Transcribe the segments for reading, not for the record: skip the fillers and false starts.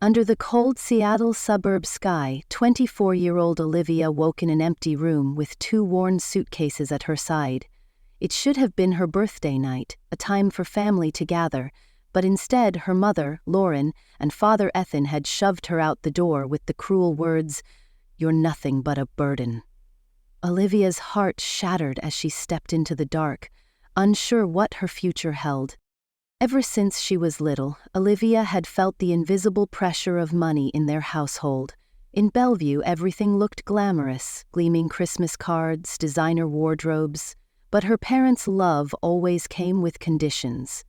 Under the cold Seattle suburb sky, 24-year-old Olivia woke in an empty room with two worn suitcases at her side. It should have been her birthday night, a time for family to gather, but instead her mother, Lauren, and father Ethan had shoved her out the door with the cruel words, "You're nothing but a burden." Olivia's heart shattered as she stepped into the dark, unsure what her future held. Ever since she was little, Olivia had felt the invisible pressure of money in their household. In Bellevue, everything looked glamorous, gleaming Christmas cards, designer wardrobes, but her parents' love always came with conditions.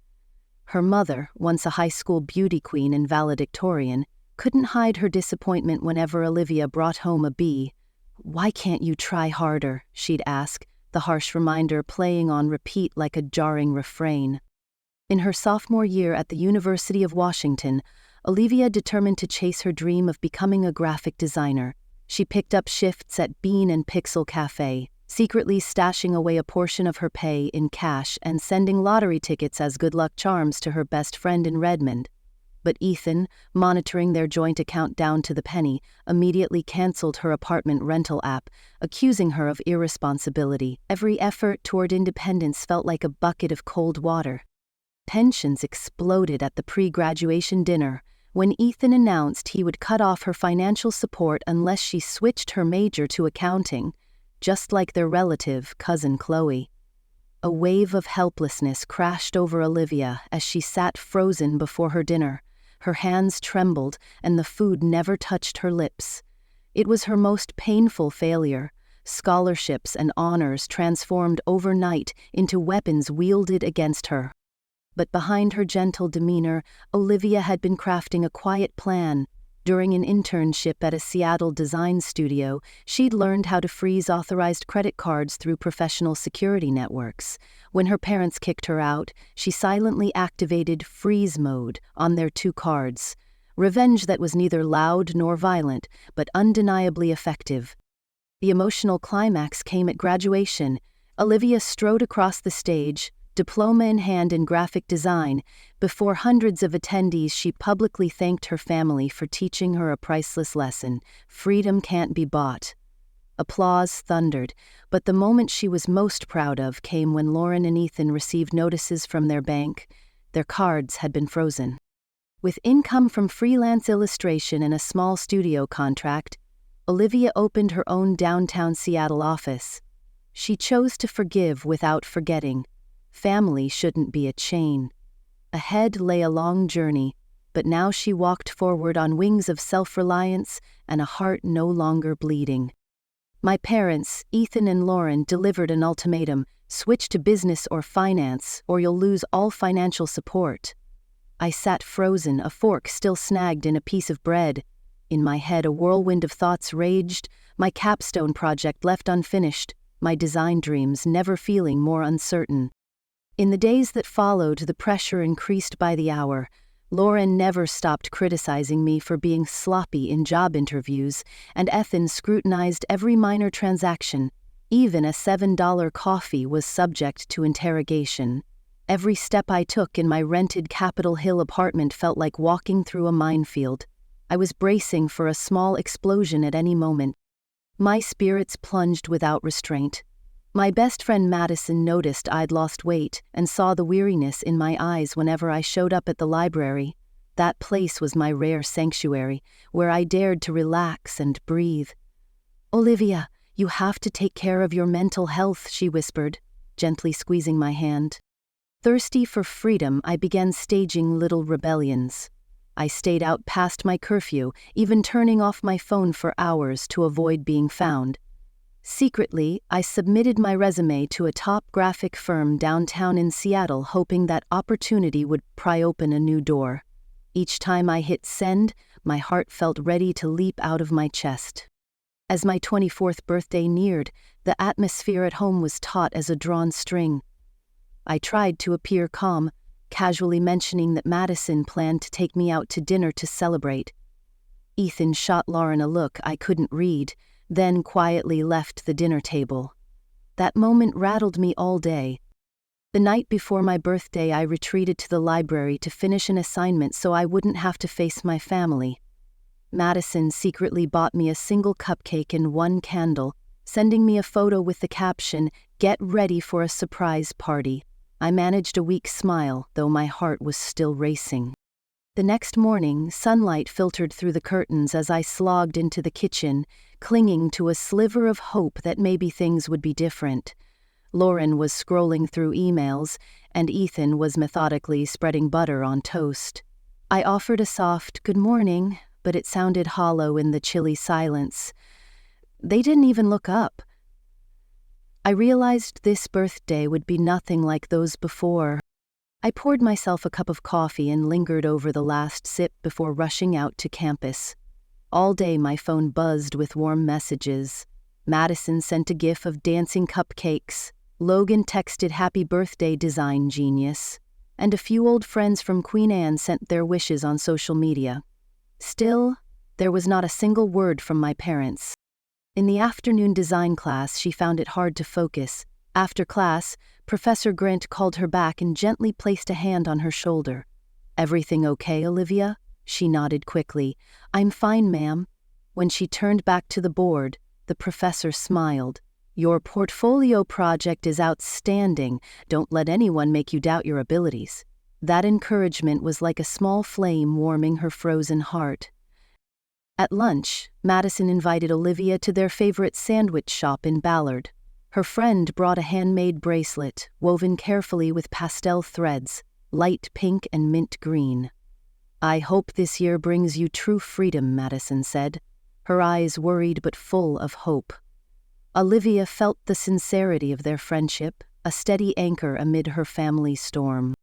Her mother, once a high school beauty queen and valedictorian, couldn't hide her disappointment whenever Olivia brought home a B. "Why can't you try harder?" she'd ask, the harsh reminder playing on repeat like a jarring refrain. In her sophomore year at the University of Washington, Olivia determined to chase her dream of becoming a graphic designer. She picked up shifts at Bean and Pixel Cafe, secretly stashing away a portion of her pay in cash and sending lottery tickets as good luck charms to her best friend in Redmond. But Ethan, monitoring their joint account down to the penny, immediately canceled her apartment rental app, accusing her of irresponsibility. Every effort toward independence felt like a bucket of cold water. Tensions exploded at the pre-graduation dinner when Ethan announced he would cut off her financial support unless she switched her major to accounting, just like their relative, cousin Chloe. A wave of helplessness crashed over Olivia as she sat frozen before her dinner. Her hands trembled, and the food never touched her lips. It was her most painful failure. Scholarships and honors transformed overnight into weapons wielded against her. But behind her gentle demeanor, Olivia had been crafting a quiet plan. During an internship at a Seattle design studio, she'd learned how to freeze authorized credit cards through professional security networks. When her parents kicked her out, she silently activated freeze mode on their two cards. Revenge that was neither loud nor violent, but undeniably effective. The emotional climax came at graduation. Olivia strode across the stage, diploma in hand in graphic design. Before hundreds of attendees, she publicly thanked her family for teaching her a priceless lesson: freedom can't be bought. Applause thundered, but the moment she was most proud of came when Lauren and Ethan received notices from their bank. Their cards had been frozen. With income from freelance illustration and a small studio contract, Olivia opened her own downtown Seattle office. She chose to forgive without forgetting. Family shouldn't be a chain. Ahead lay a long journey, but now she walked forward on wings of self-reliance and a heart no longer bleeding. My parents, Ethan and Lauren, delivered an ultimatum: switch to business or finance, or you'll lose all financial support. I sat frozen, a fork still snagged in a piece of bread. In my head, a whirlwind of thoughts raged, my capstone project left unfinished, my design dreams never feeling more uncertain. In the days that followed, the pressure increased by the hour. Lauren never stopped criticizing me for being sloppy in job interviews, and Ethan scrutinized every minor transaction. Even a $7 coffee was subject to interrogation. Every step I took in my rented Capitol Hill apartment felt like walking through a minefield. I was bracing for a small explosion at any moment. My spirits plunged without restraint. My best friend Madison noticed I'd lost weight and saw the weariness in my eyes whenever I showed up at the library. That place was my rare sanctuary, where I dared to relax and breathe. "Olivia, you have to take care of your mental health," she whispered, gently squeezing my hand. Thirsty for freedom, I began staging little rebellions. I stayed out past my curfew, even turning off my phone for hours to avoid being found. Secretly, I submitted my resume to a top graphic firm downtown in Seattle, hoping that opportunity would pry open a new door. Each time I hit send, my heart felt ready to leap out of my chest. As my 24th birthday neared, the atmosphere at home was taut as a drawn string. I tried to appear calm, casually mentioning that Madison planned to take me out to dinner to celebrate. Ethan shot Lauren a look I couldn't read, then quietly left the dinner table. That moment rattled me all day. The night before my birthday, I retreated to the library to finish an assignment so I wouldn't have to face my family. Madison secretly bought me a single cupcake and one candle, sending me a photo with the caption, "Get ready for a surprise party." I managed a weak smile, though my heart was still racing. The next morning, sunlight filtered through the curtains as I slogged into the kitchen, clinging to a sliver of hope that maybe things would be different. Lauren was scrolling through emails, and Ethan was methodically spreading butter on toast. I offered a soft "good morning," but it sounded hollow in the chilly silence. They didn't even look up. I realized this birthday would be nothing like those before. I poured myself a cup of coffee and lingered over the last sip before rushing out to campus. All day my phone buzzed with warm messages. Madison sent a gif of dancing cupcakes. Logan texted "Happy birthday, design genius." And a few old friends from Queen Anne sent their wishes on social media. Still, there was not a single word from my parents. In the afternoon design class, she found it hard to focus. After class, Professor Grant called her back and gently placed a hand on her shoulder. "Everything okay, Olivia?" She nodded quickly. "I'm fine, ma'am." When she turned back to the board, the professor smiled. "Your portfolio project is outstanding. Don't let anyone make you doubt your abilities." That encouragement was like a small flame warming her frozen heart. At lunch, Madison invited Olivia to their favorite sandwich shop in Ballard. Her friend brought a handmade bracelet, woven carefully with pastel threads, light pink and mint green. "I hope this year brings you true freedom," Madison said, her eyes worried but full of hope. Olivia felt the sincerity of their friendship, a steady anchor amid her family's storm.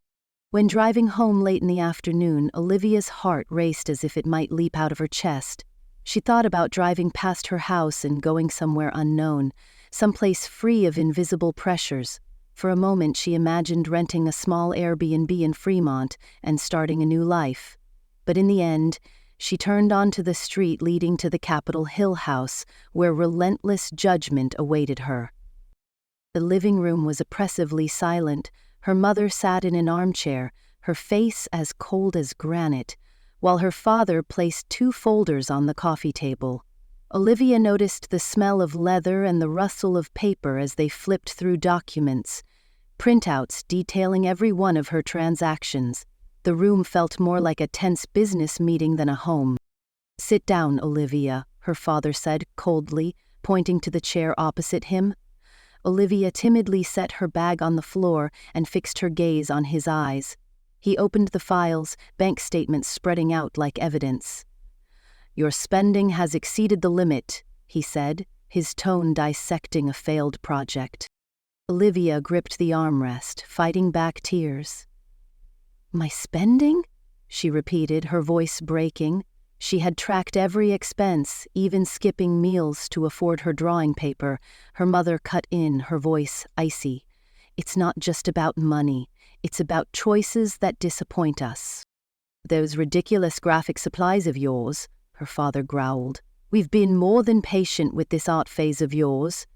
When driving home late in the afternoon, Olivia's heart raced as if it might leap out of her chest. She thought about driving past her house and going somewhere unknown, someplace free of invisible pressures. For a moment she imagined renting a small Airbnb in Fremont and starting a new life. But in the end, she turned onto the street leading to the Capitol Hill house, where relentless judgment awaited her. The living room was oppressively silent. Her mother sat in an armchair, her face as cold as granite, while her father placed 2 folders on the coffee table. Olivia noticed the smell of leather and the rustle of paper as they flipped through documents, printouts detailing every one of her transactions. The room felt more like a tense business meeting than a home. "Sit down, Olivia," her father said coldly, pointing to the chair opposite him. Olivia timidly set her bag on the floor and fixed her gaze on his eyes. He opened the files, bank statements spreading out like evidence. "Your spending has exceeded the limit," he said, his tone dissecting a failed project. Olivia gripped the armrest, fighting back tears. "My spending?" she repeated, her voice breaking. She had tracked every expense, even skipping meals to afford her drawing paper. Her mother cut in, her voice icy. "It's not just about money. It's about choices that disappoint us." "Those ridiculous graphic supplies of yours," her father growled. "We've been more than patient with this art phase of yours."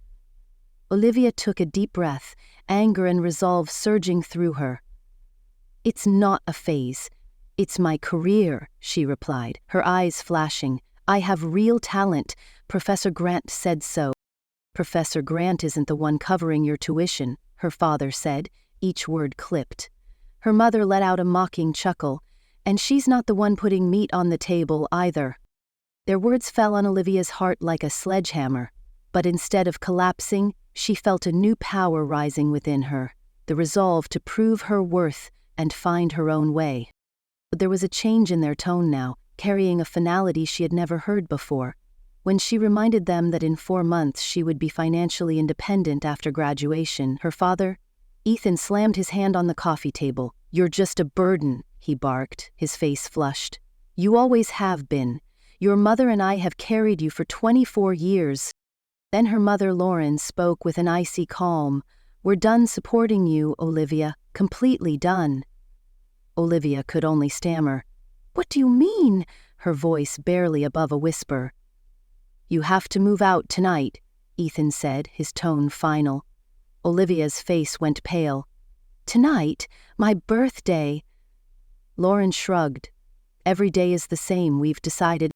Olivia took a deep breath, anger and resolve surging through her. "It's not a phase. It's my career," she replied, her eyes flashing. "I have real talent. Professor Grant said so." "Professor Grant isn't the one covering your tuition," her father said, each word clipped. Her mother let out a mocking chuckle. "And she's not the one putting meat on the table either." Their words fell on Olivia's heart like a sledgehammer, but instead of collapsing, she felt a new power rising within her, the resolve to prove her worth and find her own way. But there was a change in their tone now, carrying a finality she had never heard before. When she reminded them that in 4 months she would be financially independent after graduation, her father, Ethan, slammed his hand on the coffee table. "You're just a burden," he barked, his face flushed. "You always have been. Your mother and I have carried you for 24 years. Then her mother, Lauren, spoke with an icy calm. "We're done supporting you, Olivia, completely done." Olivia could only stammer. "What do you mean?" her voice barely above a whisper. "You have to move out tonight," Ethan said, his tone final. Olivia's face went pale. Tonight? My birthday. Lauren shrugged. Every day is the same, we've decided.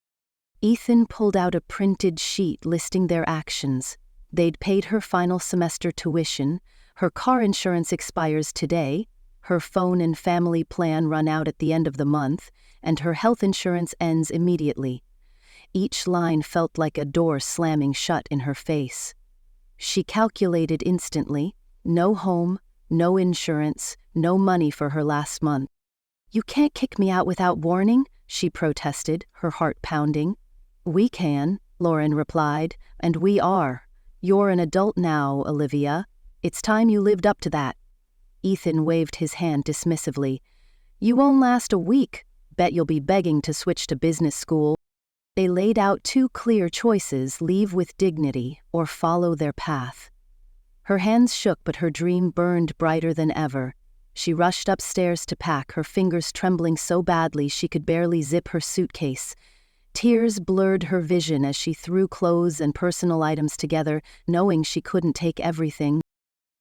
Ethan pulled out a printed sheet listing their actions. They'd paid her final semester tuition, her car insurance expires today, her phone and family plan run out at the end of the month, and her health insurance ends immediately. Each line felt like a door slamming shut in her face. She calculated instantly. No home, no insurance, no money for her last month. "You can't kick me out without warning," she protested, her heart pounding. "We can," Lauren replied, "and we are. You're an adult now, Olivia. It's time you lived up to that." Ethan waved his hand dismissively. "You won't last a week. Bet you'll be begging to switch to business school." They laid out two clear choices: leave with dignity or follow their path. Her hands shook, but her dream burned brighter than ever. She rushed upstairs to pack, her fingers trembling so badly she could barely zip her suitcase. Tears blurred her vision as she threw clothes and personal items together, knowing she couldn't take everything.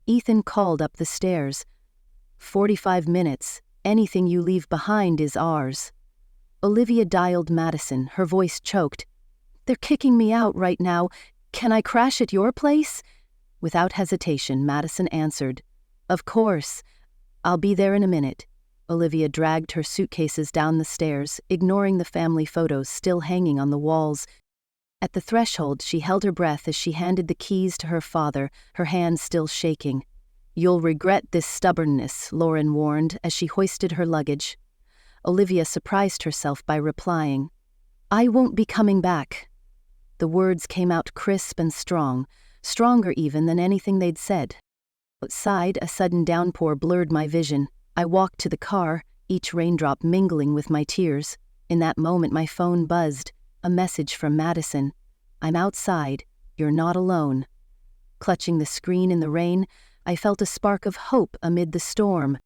Ethan called up the stairs. 45 minutes. Anything you leave behind is ours." Olivia dialed Madison, her voice choked. "They're kicking me out right now. Can I crash at your place?" Without hesitation, Madison answered, "Of course. I'll be there in a minute." Olivia dragged her suitcases down the stairs, ignoring the family photos still hanging on the walls. At the threshold, she held her breath as she handed the keys to her father, her hands still shaking. "You'll regret this stubbornness," Lauren warned as she hoisted her luggage. Olivia surprised herself by replying, "I won't be coming back." The words came out crisp and strong, stronger even than anything they'd said. Outside, a sudden downpour blurred my vision. I walked to the car, each raindrop mingling with my tears. In that moment, my phone buzzed. A message from Madison. "I'm outside. You're not alone." Clutching the screen in the rain, I felt a spark of hope amid the storm.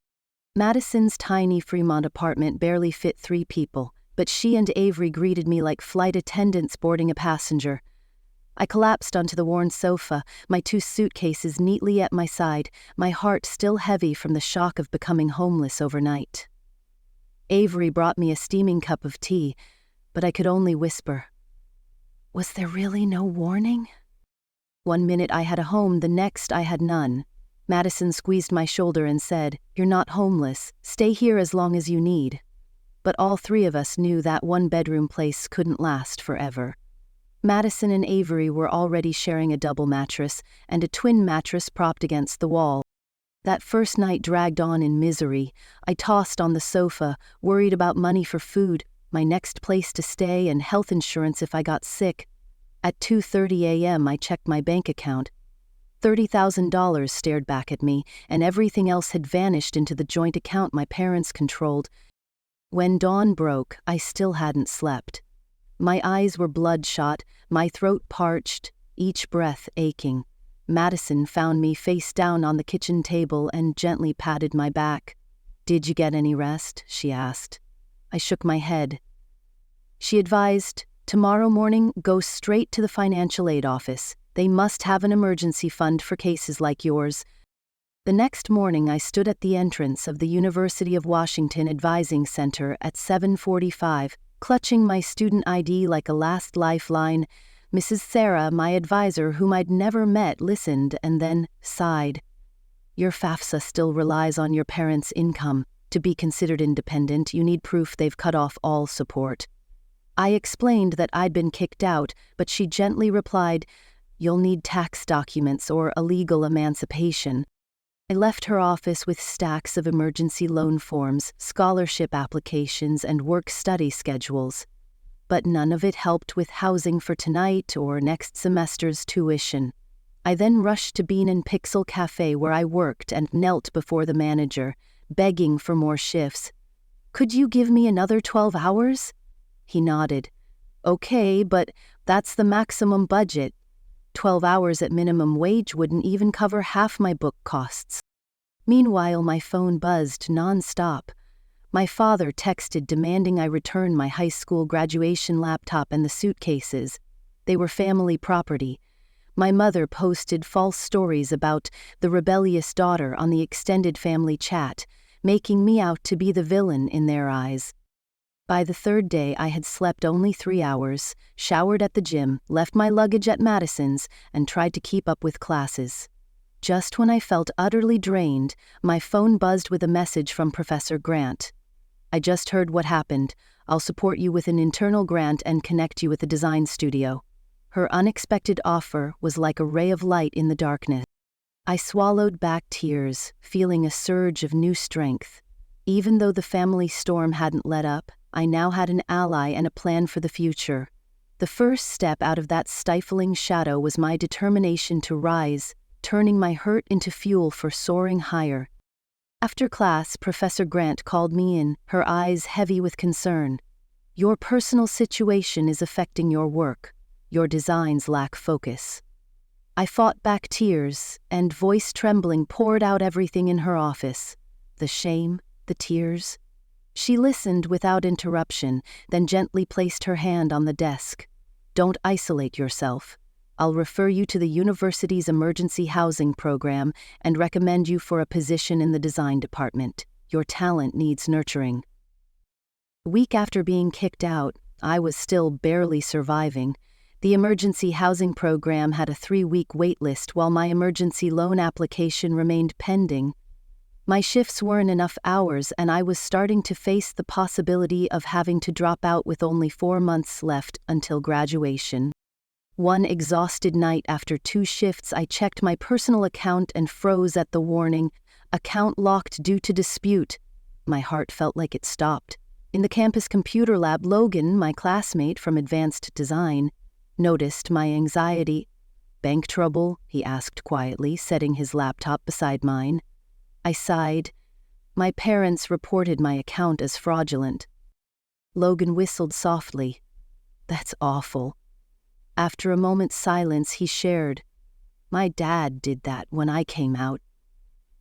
Madison's tiny Fremont apartment barely fit 3 people, but she and Avery greeted me like flight attendants boarding a passenger. I collapsed onto the worn sofa, my 2 suitcases neatly at my side, my heart still heavy from the shock of becoming homeless overnight. Avery brought me a steaming cup of tea, but I could only whisper, "Was there really no warning?" One minute I had a home, the next I had none. Madison squeezed my shoulder and said, "You're not homeless. Stay here as long as you need." But all 3 of us knew that 1-bedroom place couldn't last forever. Madison and Avery were already sharing a double mattress and a twin mattress propped against the wall. That first night dragged on in misery. I tossed on the sofa, worried about money for food, my next place to stay, and health insurance if I got sick. At 2:30 a.m. I checked my bank account. $30,000 stared back at me, and everything else had vanished into the joint account my parents controlled. When dawn broke, I still hadn't slept. My eyes were bloodshot, my throat parched, each breath aching. Madison found me face down on the kitchen table and gently patted my back. "Did you get any rest?" she asked. I shook my head. She advised, "Tomorrow morning, go straight to the financial aid office. They must have an emergency fund for cases like yours." The next morning, I stood at the entrance of the University of Washington Advising Center at 7:45, clutching my student ID like a last lifeline. Mrs. Sarah, my advisor, whom I'd never met, listened and then sighed. "Your FAFSA still relies on your parents' income. To be considered independent, you need proof they've cut off all support." I explained that I'd been kicked out, but she gently replied, "You'll need tax documents or a legal emancipation." I left her office with stacks of emergency loan forms, scholarship applications, and work-study schedules. But none of it helped with housing for tonight or next semester's tuition. I then rushed to Bean and Pixel Cafe where I worked and knelt before the manager, begging for more shifts. "Could you give me another 12 hours? He nodded. "Okay, but that's the maximum budget. 12 hours at minimum wage wouldn't even cover half my book costs." Meanwhile, my phone buzzed nonstop. My father texted demanding I return my high school graduation laptop and the suitcases. They were family property. My mother posted false stories about the rebellious daughter on the extended family chat, making me out to be the villain in their eyes. By the third day, I had slept only 3 hours, showered at the gym, left my luggage at Madison's, and tried to keep up with classes. Just when I felt utterly drained, my phone buzzed with a message from Professor Grant. "I just heard what happened. I'll support you with an internal grant and connect you with a design studio." Her unexpected offer was like a ray of light in the darkness. I swallowed back tears, feeling a surge of new strength. Even though the family storm hadn't let up, I now had an ally and a plan for the future. The first step out of that stifling shadow was my determination to rise, turning my hurt into fuel for soaring higher. After class, Professor Grant called me in, her eyes heavy with concern. "Your personal situation is affecting your work. Your designs lack focus." I fought back tears, and voice trembling poured out everything in her office. The shame, the tears. She listened without interruption, then gently placed her hand on the desk. "Don't isolate yourself. I'll refer you to the university's emergency housing program and recommend you for a position in the design department. Your talent needs nurturing." A week after being kicked out, I was still barely surviving. The emergency housing program had a 3-week wait list while my emergency loan application remained pending. My shifts weren't enough hours, and I was starting to face the possibility of having to drop out with only 4 months left until graduation. One exhausted night after 2 shifts, I checked my personal account and froze at the warning, "Account locked due to dispute." My heart felt like it stopped. In the campus computer lab, Logan, my classmate from advanced design, noticed my anxiety. "Bank trouble?" he asked quietly, setting his laptop beside mine. I sighed. "My parents reported my account as fraudulent." Logan whistled softly. "That's awful." After a moment's silence, he shared, "My dad did that when I came out.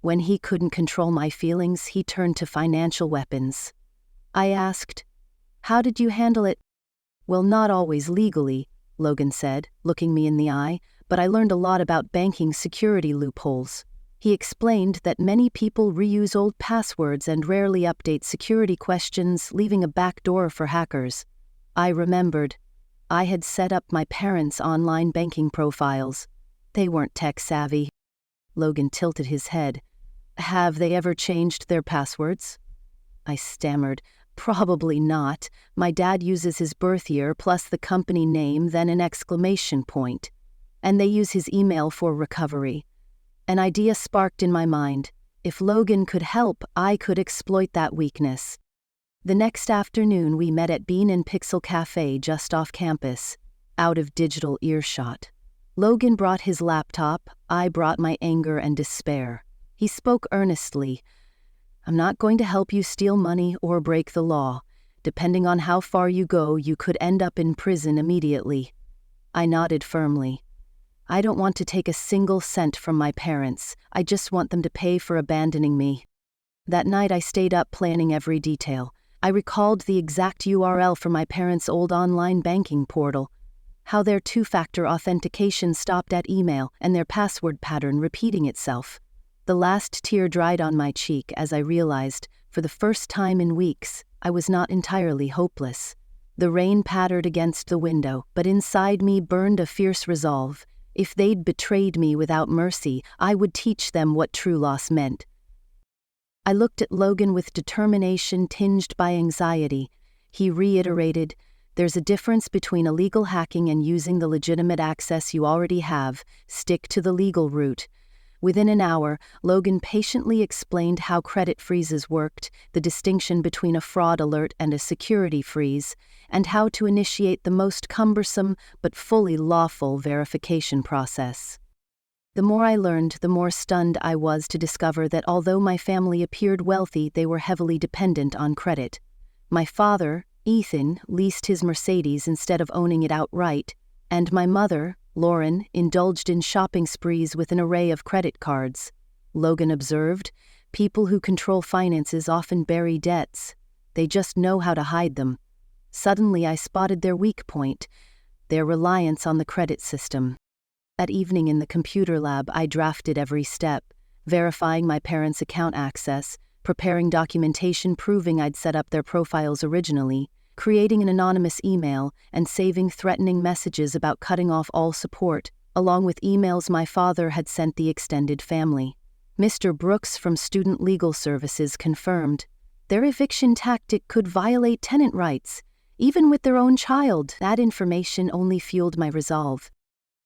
When he couldn't control my feelings, he turned to financial weapons." I asked, "How did you handle it?" "Well, not always legally," Logan said, looking me in the eye, "but I learned a lot about banking security loopholes." He explained that many people reuse old passwords and rarely update security questions, leaving a backdoor for hackers. I remembered. I had set up my parents' online banking profiles. They weren't tech-savvy. Logan tilted his head. "Have they ever changed their passwords?" I stammered. "Probably not. My dad uses his birth year plus the company name, then an exclamation point. And they use his email for recovery." An idea sparked in my mind. If Logan could help, I could exploit that weakness. The next afternoon, we met at Bean and Pixel Cafe just off campus, out of digital earshot. Logan brought his laptop, I brought my anger and despair. He spoke earnestly. "I'm not going to help you steal money or break the law. Depending on how far you go, you could end up in prison immediately." I nodded firmly. "I don't want to take a single cent from my parents. I just want them to pay for abandoning me." That night I stayed up planning every detail. I recalled the exact URL for my parents' old online banking portal, how their 2-factor authentication stopped at email and their password pattern repeating itself. The last tear dried on my cheek as I realized, for the first time in weeks, I was not entirely hopeless. The rain pattered against the window, but inside me burned a fierce resolve. If they'd betrayed me without mercy, I would teach them what true loss meant. I looked at Logan with determination tinged by anxiety. He reiterated, "There's a difference between illegal hacking and using the legitimate access you already have. Stick to the legal route." Within an hour, Logan patiently explained how credit freezes worked, the distinction between a fraud alert and a security freeze, and how to initiate the most cumbersome but fully lawful verification process. The more I learned, the more stunned I was to discover that although my family appeared wealthy, they were heavily dependent on credit. My father, Ethan, leased his Mercedes instead of owning it outright, and my mother, Lauren, indulged in shopping sprees with an array of credit cards. Logan observed, "People who control finances often bury debts. They just know how to hide them." Suddenly I spotted their weak point, their reliance on the credit system. That evening in the computer lab, I drafted every step, verifying my parents' account access, preparing documentation proving I'd set up their profiles originally, creating an anonymous email, and saving threatening messages about cutting off all support, along with emails my father had sent the extended family. Mr. Brooks from Student Legal Services confirmed their eviction tactic could violate tenant rights, even with their own child. That information only fueled my resolve.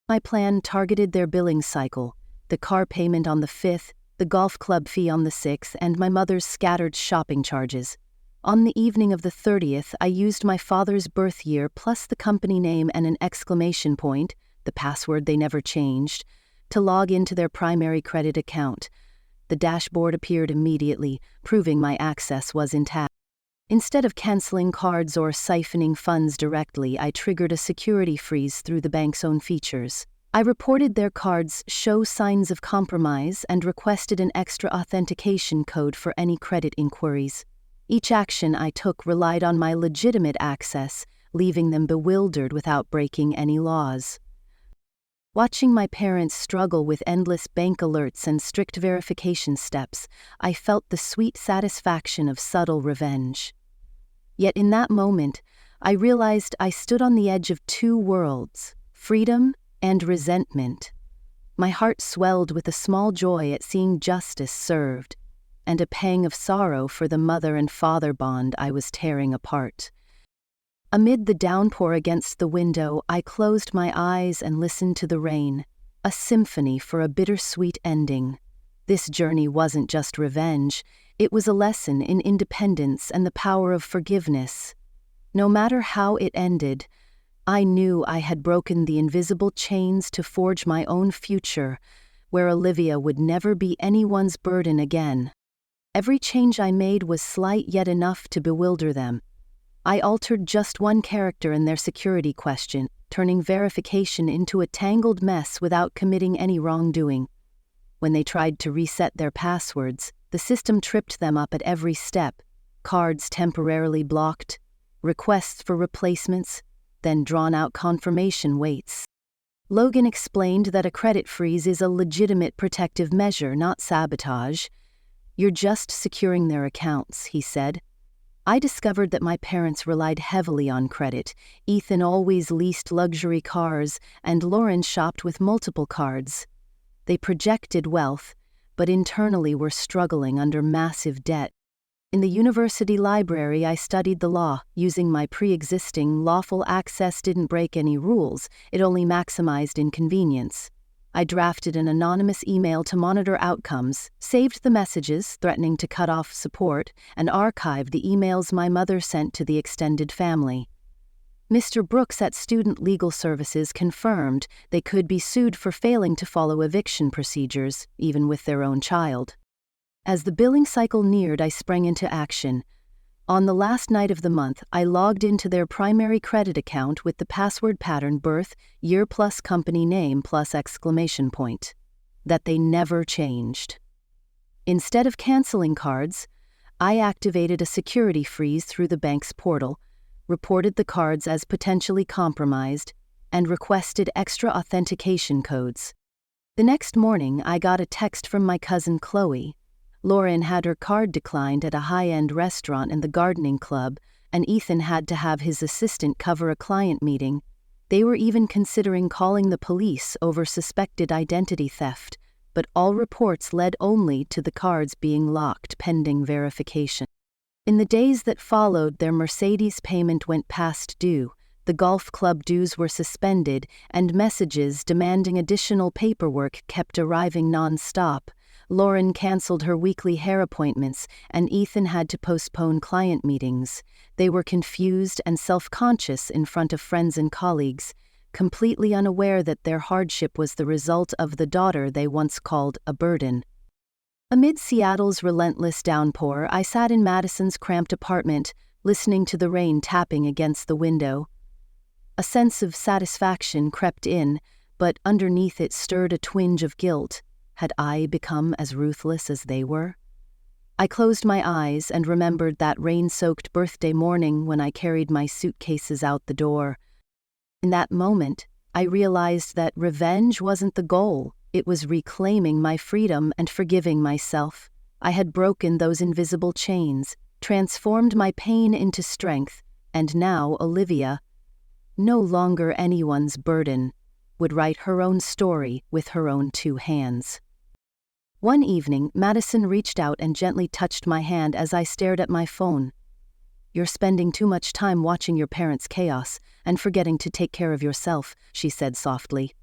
My plan targeted their billing cycle, the car payment on the 5th, the golf club fee on the 6th, and my mother's scattered shopping charges. On the evening of the 30th, I used my father's birth year plus the company name and an exclamation point, the password they never changed, to log into their primary credit account. The dashboard appeared immediately, proving my access was intact. Instead of canceling cards or siphoning funds directly, I triggered a security freeze through the bank's own features. I reported their cards show signs of compromise and requested an extra authentication code for any credit inquiries. Each action I took relied on my legitimate access, leaving them bewildered without breaking any laws. Watching my parents struggle with endless bank alerts and strict verification steps, I felt the sweet satisfaction of subtle revenge. Yet in that moment, I realized I stood on the edge of two worlds, freedom and resentment. My heart swelled with a small joy at seeing justice served, and a pang of sorrow for the mother and father bond I was tearing apart. Amid the downpour against the window, I closed my eyes and listened to the rain, a symphony for a bittersweet ending. This journey wasn't just revenge, it was a lesson in independence and the power of forgiveness. No matter how it ended, I knew I had broken the invisible chains to forge my own future, where Olivia would never be anyone's burden again. Every change I made was slight yet enough to bewilder them. I altered just one character in their security question, turning verification into a tangled mess without committing any wrongdoing. When they tried to reset their passwords, the system tripped them up at every step. Cards temporarily blocked, requests for replacements, then drawn-out confirmation waits. Logan explained that a credit freeze is a legitimate protective measure, not sabotage. "You're just securing their accounts," he said. I discovered that my parents relied heavily on credit. Ethan always leased luxury cars, and Lauren shopped with multiple cards. They projected wealth, but internally were struggling under massive debt. In the university library, I studied the law. Using my pre-existing lawful access didn't break any rules, it only maximized inconvenience. I drafted an anonymous email to monitor outcomes, saved the messages threatening to cut off support, and archived the emails my mother sent to the extended family. Mr. Brooks at Student Legal Services confirmed they could be sued for failing to follow eviction procedures, even with their own child. As the billing cycle neared, I sprang into action. On the last night of the month, I logged into their primary credit account with the password pattern birth, year plus company name plus exclamation point. That they never changed. Instead of canceling cards, I activated a security freeze through the bank's portal, reported the cards as potentially compromised, and requested extra authentication codes. The next morning, I got a text from my cousin Chloe. Lauren had her card declined at a high-end restaurant in the gardening club, and Ethan had to have his assistant cover a client meeting. They were even considering calling the police over suspected identity theft, but all reports led only to the cards being locked pending verification. In the days that followed, their Mercedes payment went past due, the golf club dues were suspended, and messages demanding additional paperwork kept arriving non-stop. Lauren canceled her weekly hair appointments, and Ethan had to postpone client meetings. They were confused and self-conscious in front of friends and colleagues, completely unaware that their hardship was the result of the daughter they once called a burden. Amid Seattle's relentless downpour, I sat in Madison's cramped apartment, listening to the rain tapping against the window. A sense of satisfaction crept in, but underneath it stirred a twinge of guilt. Had I become as ruthless as they were? I closed my eyes and remembered that rain-soaked birthday morning when I carried my suitcases out the door. In that moment, I realized that revenge wasn't the goal. It was reclaiming my freedom and forgiving myself. I had broken those invisible chains, transformed my pain into strength, and now Olivia, no longer anyone's burden, would write her own story with her own two hands. One evening, Madison reached out and gently touched my hand as I stared at my phone. "You're spending too much time watching your parents' chaos and forgetting to take care of yourself," she said softly.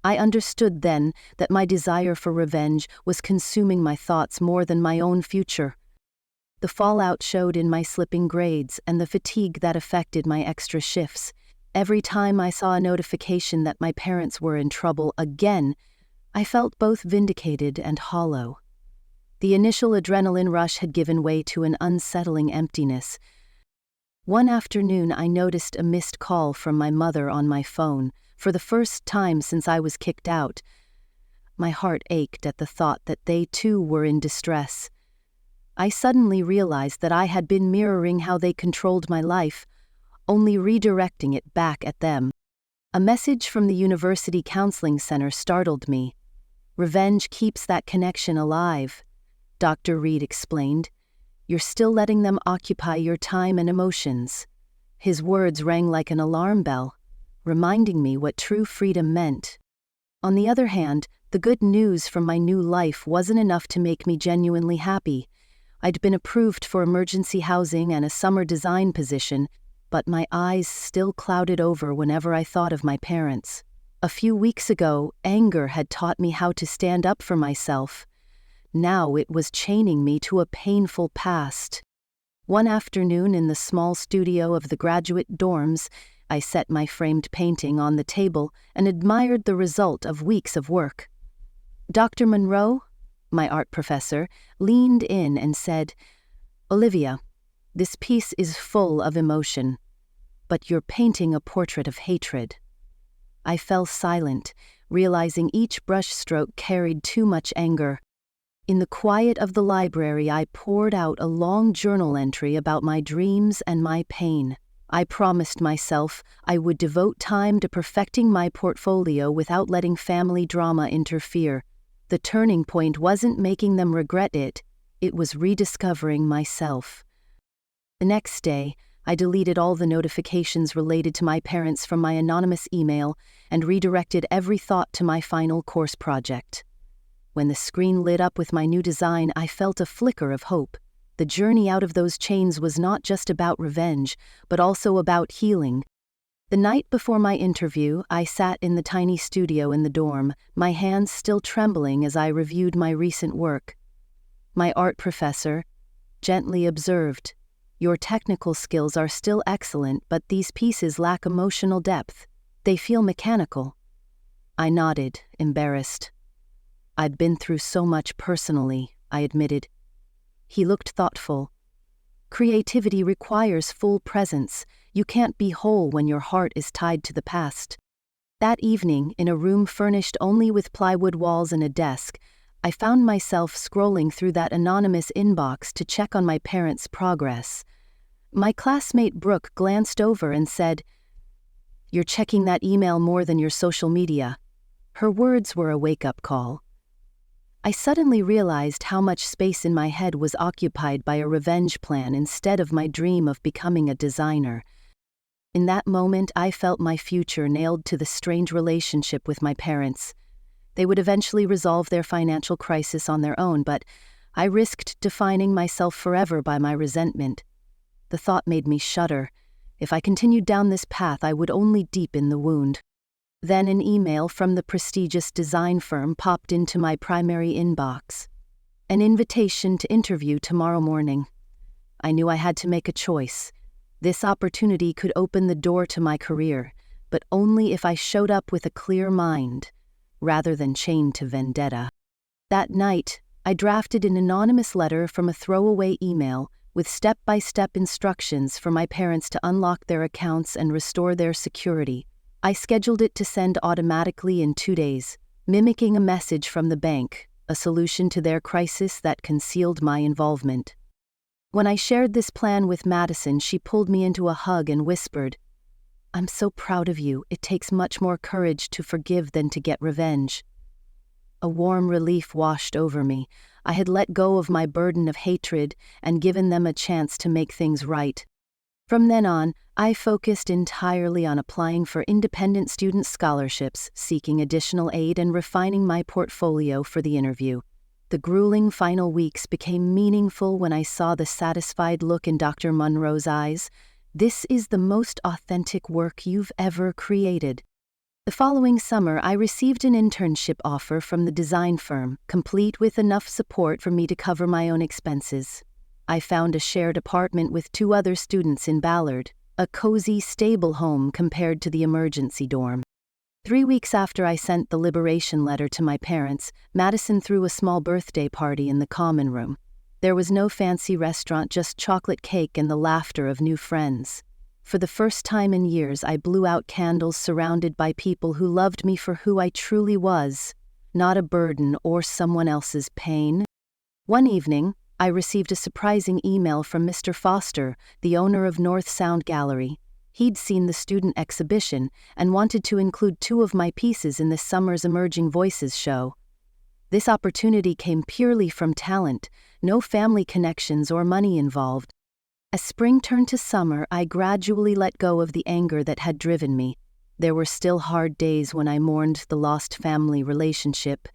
I understood then that my desire for revenge was consuming my thoughts more than my own future. The fallout showed in my slipping grades and the fatigue that affected my extra shifts. Every time I saw a notification that my parents were in trouble again, I felt both vindicated and hollow. The initial adrenaline rush had given way to an unsettling emptiness. One afternoon, I noticed a missed call from my mother on my phone, for the first time since I was kicked out. My heart ached at the thought that they too were in distress. I suddenly realized that I had been mirroring how they controlled my life, only redirecting it back at them. A message from the University Counseling Center startled me. "Revenge keeps that connection alive," Dr. Reed explained. "You're still letting them occupy your time and emotions." His words rang like an alarm bell, reminding me what true freedom meant. On the other hand, the good news from my new life wasn't enough to make me genuinely happy. I'd been approved for emergency housing and a summer design position, but my eyes still clouded over whenever I thought of my parents. A few weeks ago, anger had taught me how to stand up for myself. Now it was chaining me to a painful past. One afternoon in the small studio of the graduate dorms, I set my framed painting on the table and admired the result of weeks of work. Dr. Monroe, my art professor, leaned in and said, "Olivia, this piece is full of emotion, but you're painting a portrait of hatred." I fell silent, realizing each brushstroke carried too much anger. In the quiet of the library, I poured out a long journal entry about my dreams and my pain. I promised myself I would devote time to perfecting my portfolio without letting family drama interfere. The turning point wasn't making them regret it, it was rediscovering myself. The next day, I deleted all the notifications related to my parents from my anonymous email and redirected every thought to my final course project. When the screen lit up with my new design, I felt a flicker of hope. The journey out of those chains was not just about revenge, but also about healing. The night before my interview, I sat in the tiny studio in the dorm, my hands still trembling as I reviewed my recent work. My art professor gently observed, "Your technical skills are still excellent, but these pieces lack emotional depth. They feel mechanical." I nodded, embarrassed. "I'd been through so much personally," I admitted. He looked thoughtful. "Creativity requires full presence. You can't be whole when your heart is tied to the past." That evening, in a room furnished only with plywood walls and a desk, I found myself scrolling through that anonymous inbox to check on my parents' progress. My classmate Brooke glanced over and said, "You're checking that email more than your social media." Her words were a wake-up call. I suddenly realized how much space in my head was occupied by a revenge plan instead of my dream of becoming a designer. In that moment, I felt my future nailed to the strange relationship with my parents. They would eventually resolve their financial crisis on their own, but I risked defining myself forever by my resentment. The thought made me shudder. If I continued down this path, I would only deepen the wound. Then an email from the prestigious design firm popped into my primary inbox. An invitation to interview tomorrow morning. I knew I had to make a choice. This opportunity could open the door to my career, but only if I showed up with a clear mind, rather than chained to vendetta. That night, I drafted an anonymous letter from a throwaway email with step-by-step instructions for my parents to unlock their accounts and restore their security. I scheduled it to send automatically in 2 days, mimicking a message from the bank, a solution to their crisis that concealed my involvement. When I shared this plan with Madison, she pulled me into a hug and whispered, I'm so proud of you. It takes much more courage to forgive than to get revenge." A warm relief washed over me. I had let go of my burden of hatred and given them a chance to make things right. From then on, I focused entirely on applying for independent student scholarships, seeking additional aid, and refining my portfolio for the interview. The grueling final weeks became meaningful when I saw the satisfied look in Dr. Munro's eyes. "This is the most authentic work you've ever created." The following summer, I received an internship offer from the design firm, complete with enough support for me to cover my own expenses. I found a shared apartment with 2 other students in Ballard, a cozy, stable home compared to the emergency dorm. 3 weeks after I sent the liberation letter to my parents, Madison threw a small birthday party in the common room. There was no fancy restaurant, just chocolate cake and the laughter of new friends. For the first time in years, I blew out candles surrounded by people who loved me for who I truly was, not a burden or someone else's pain. One evening, I received a surprising email from Mr. Foster, the owner of North Sound Gallery. He'd seen the student exhibition and wanted to include 2 of my pieces in this summer's Emerging Voices show. This opportunity came purely from talent, no family connections or money involved. As spring turned to summer, I gradually let go of the anger that had driven me. There were still hard days when I mourned the lost family relationship,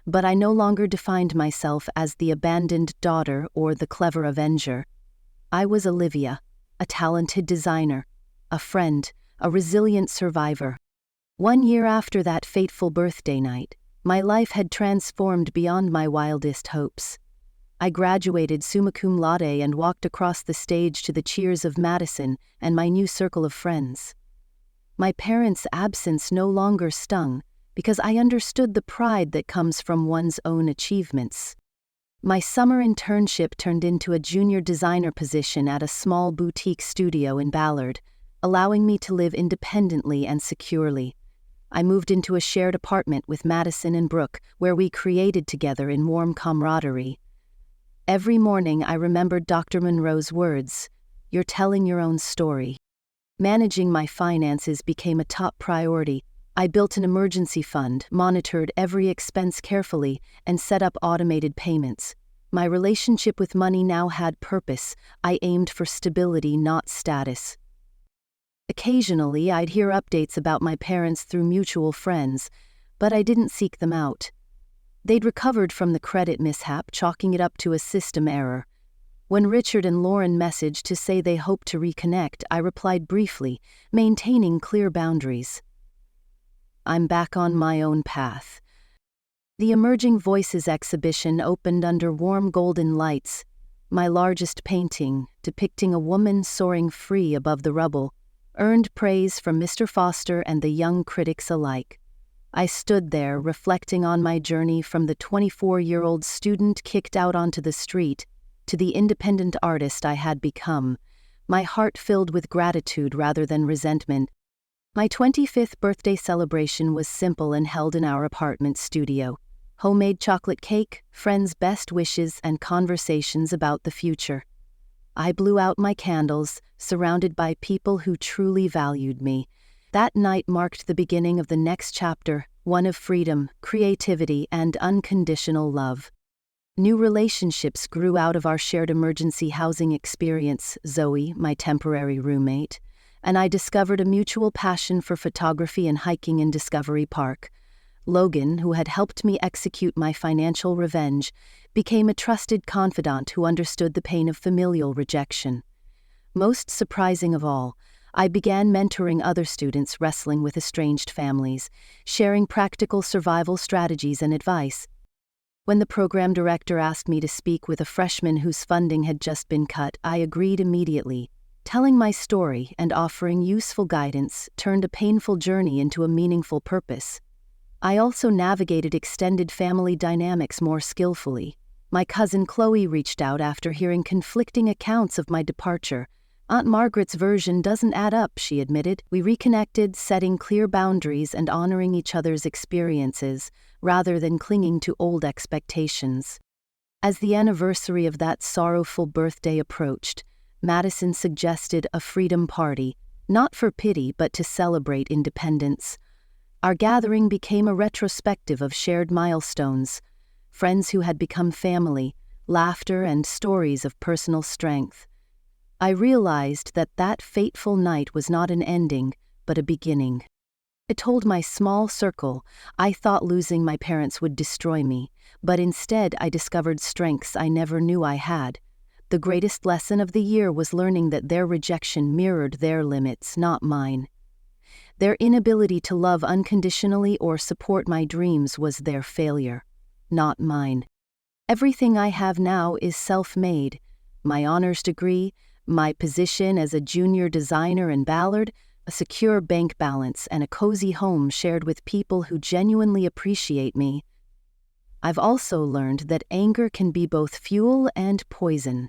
but I no longer defined myself as the abandoned daughter or the clever avenger. I was Olivia, a talented designer, a friend, a resilient survivor. 1 year after that fateful birthday night, my life had transformed beyond my wildest hopes. I graduated summa cum laude and walked across the stage to the cheers of Madison and my new circle of friends. My parents' absence no longer stung, because I understood the pride that comes from one's own achievements. My summer internship turned into a junior designer position at a small boutique studio in Ballard, allowing me to live independently and securely. I moved into a shared apartment with Madison and Brooke, where we created together in warm camaraderie. Every morning I remembered Dr. Munro's words, "You're telling your own story." Managing my finances became a top priority. I built an emergency fund, monitored every expense carefully, and set up automated payments. My relationship with money now had purpose. I aimed for stability, not status. Occasionally, I'd hear updates about my parents through mutual friends, but I didn't seek them out. They'd recovered from the credit mishap, chalking it up to a system error. When Richard and Lauren messaged to say they hoped to reconnect, I replied briefly, maintaining clear boundaries. I'm back on my own path. The Emerging Voices exhibition opened under warm golden lights. My largest painting, depicting a woman soaring free above the rubble, earned praise from Mr. Foster and the young critics alike. I stood there reflecting on my journey from the 24-year-old student kicked out onto the street to the independent artist I had become, my heart filled with gratitude rather than resentment. My 25th birthday celebration was simple and held in our apartment studio. Homemade chocolate cake, friends' best wishes, and conversations about the future. I blew out my candles, surrounded by people who truly valued me. That night marked the beginning of the next chapter, one of freedom, creativity, and unconditional love. New relationships grew out of our shared emergency housing experience, Zoe, my temporary roommate, and I discovered a mutual passion for photography and hiking in Discovery Park. Logan, who had helped me execute my financial revenge, became a trusted confidant who understood the pain of familial rejection. Most surprising of all, I began mentoring other students wrestling with estranged families, sharing practical survival strategies and advice. When the program director asked me to speak with a freshman whose funding had just been cut, I agreed immediately. Telling my story and offering useful guidance turned a painful journey into a meaningful purpose. I also navigated extended family dynamics more skillfully. My cousin Chloe reached out after hearing conflicting accounts of my departure. Aunt Margaret's version doesn't add up, she admitted. We reconnected, setting clear boundaries and honoring each other's experiences, rather than clinging to old expectations. As the anniversary of that sorrowful birthday approached, Madison suggested a freedom party, not for pity but to celebrate independence. Our gathering became a retrospective of shared milestones, friends who had become family, laughter and stories of personal strength. I realized that that fateful night was not an ending, but a beginning. I told my small circle I thought losing my parents would destroy me, but instead I discovered strengths I never knew I had. The greatest lesson of the year was learning that their rejection mirrored their limits, not mine. Their inability to love unconditionally or support my dreams was their failure, not mine. Everything I have now is self-made. My honors degree, my position as a junior designer in Ballard, a secure bank balance, and a cozy home shared with people who genuinely appreciate me. I've also learned that anger can be both fuel and poison.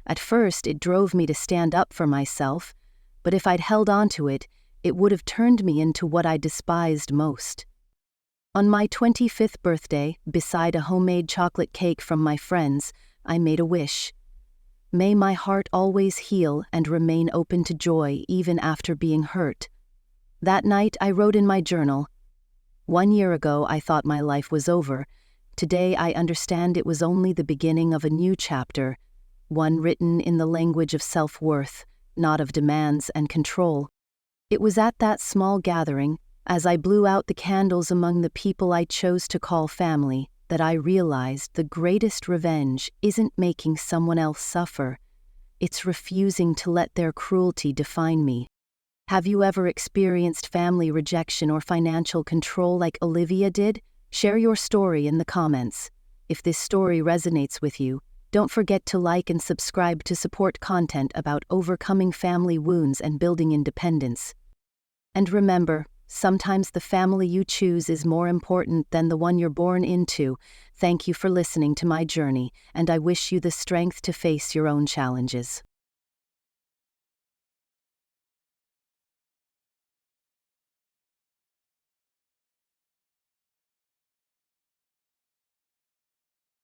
At first, it drove me to stand up for myself, but if I'd held on to it, it would have turned me into what I despised most. On my 25th birthday, beside a homemade chocolate cake from my friends, I made a wish. May my heart always heal and remain open to joy even after being hurt. That night I wrote in my journal, 1 year ago I thought my life was over. Today I understand it was only the beginning of a new chapter, one written in the language of self-worth, not of demands and control. It was at that small gathering, as I blew out the candles among the people I chose to call family, that I realized the greatest revenge isn't making someone else suffer. It's refusing to let their cruelty define me. Have you ever experienced family rejection or financial control like Olivia did? Share your story in the comments. If this story resonates with you, don't forget to like and subscribe to support content about overcoming family wounds and building independence. And remember, sometimes the family you choose is more important than the one you're born into. Thank you for listening to my journey, and I wish you the strength to face your own challenges.